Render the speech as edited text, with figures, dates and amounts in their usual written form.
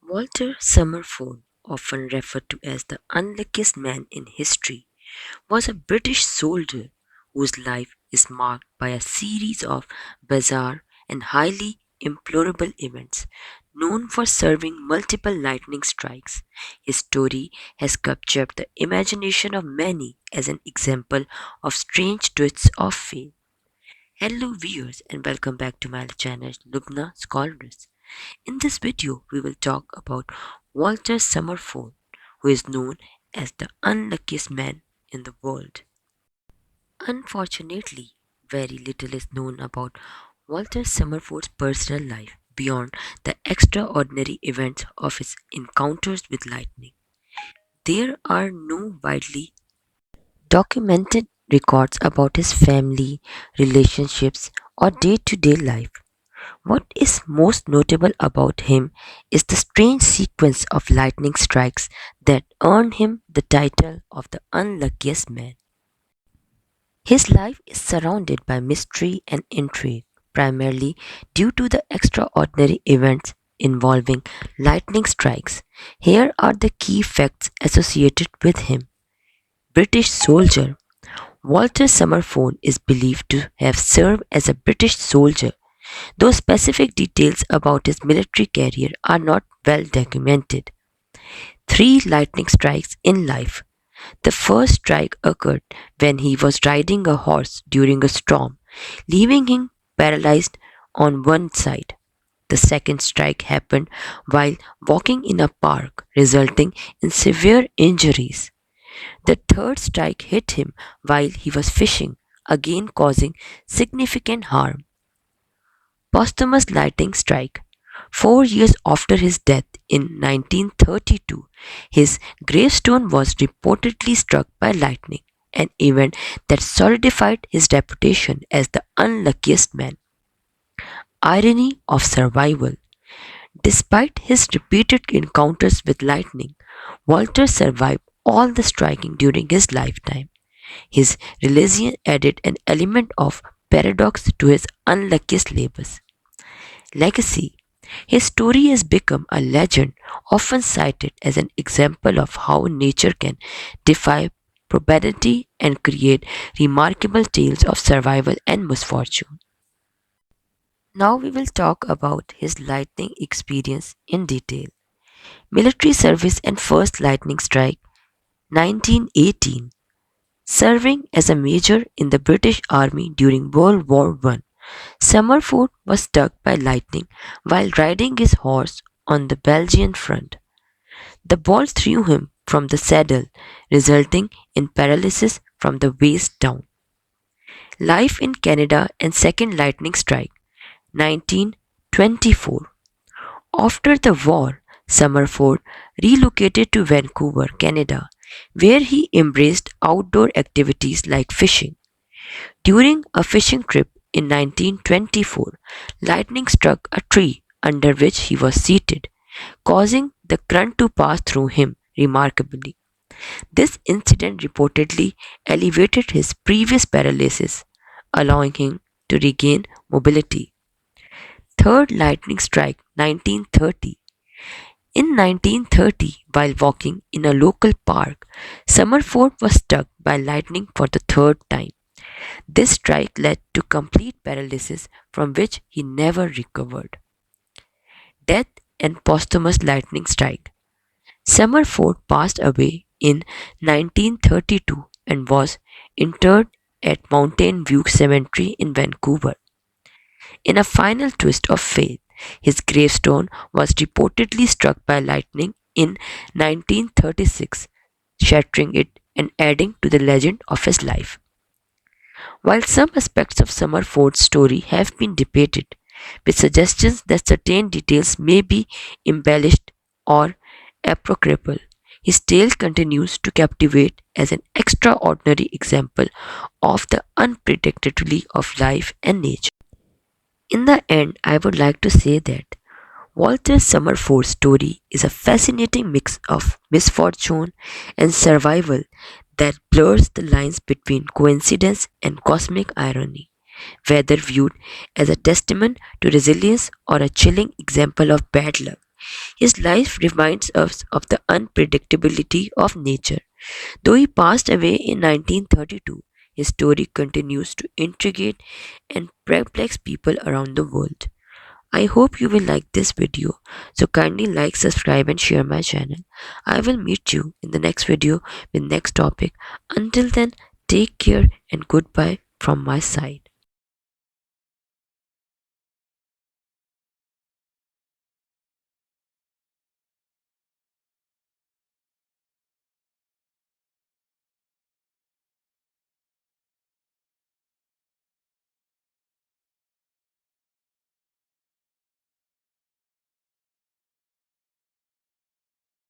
Walter Summerford, often referred to as the unluckiest man in history, was a British soldier whose life is marked by a series of bizarre and highly implorable events. Known for serving multiple lightning strikes, his story has captured the imagination of many as an example of strange twists of fate. Hello viewers and welcome back to my channel Lubna Scholars. In this video, we will talk about Walter Summerford, who is known as the unluckiest man in the world. Unfortunately, very little is known about Walter Summerford's personal life beyond the extraordinary events of his encounters with lightning. There are no widely documented records about his family, relationships, or day to day life. What is most notable about him is the strange sequence of lightning strikes that earned him the title of the unluckiest man. His life is surrounded by mystery and intrigue, primarily due to the extraordinary events involving lightning strikes. Here are the key facts associated with him. British soldier Walter Summerford is believed to have served as a British soldier, though specific details about his military career are not well documented. Three lightning strikes in life. The first strike occurred when he was riding a horse during a storm, leaving him paralyzed on one side. The second strike happened while walking in a park, resulting in severe injuries. The third strike hit him while he was fishing, again causing significant harm. Posthumous lightning strike. 4 years after his death in 1932, his gravestone was reportedly struck by lightning, an event that solidified his reputation as the unluckiest man. Irony of survival. Despite his repeated encounters with lightning, Walter survived all the striking during his lifetime. His religion added an element of paradox to his unluckiest labors. Legacy. His story has become a legend, often cited as an example of how nature can defy probability and create remarkable tales of survival and misfortune. Now we will talk about his lightning experience in detail. Military service and first lightning strike 1918. Serving as a major in the British Army during World War I, Summerford was struck by lightning while riding his horse on the Belgian front. The ball threw him from the saddle, resulting in paralysis from the waist down. Life in Canada and Second Lightning Strike 1924. After the war, Summerford relocated to Vancouver, Canada, where he embraced outdoor activities like fishing. During a fishing trip in 1924, lightning struck a tree under which he was seated, causing the current to pass through him remarkably. This incident reportedly alleviated his previous paralysis, allowing him to regain mobility. Third lightning strike 1930. In 1930, while walking in a local park, Summerford was struck by lightning for the third time. This strike led to complete paralysis from which he never recovered. Death and posthumous lightning strike. Summerford passed away in 1932 and was interred at Mountain View Cemetery in Vancouver. In a final twist of fate, his gravestone was reportedly struck by lightning in 1936, shattering it and adding to the legend of his life. While some aspects of Summerford's story have been debated, with suggestions that certain details may be embellished or apocryphal, his tale continues to captivate as an extraordinary example of the unpredictability of life and nature. In the end, I would like to say that Walter Summerford's story is a fascinating mix of misfortune and survival that blurs the lines between coincidence and cosmic irony. Whether viewed as a testament to resilience or a chilling example of bad luck, His life reminds us of the unpredictability of nature. Though he passed away in 1932, his story continues to intrigate and perplex people around the world. I hope you will like this video. So kindly like, subscribe and share my channel. I will meet you in the next video with next topic. Until then, take care and goodbye from my side.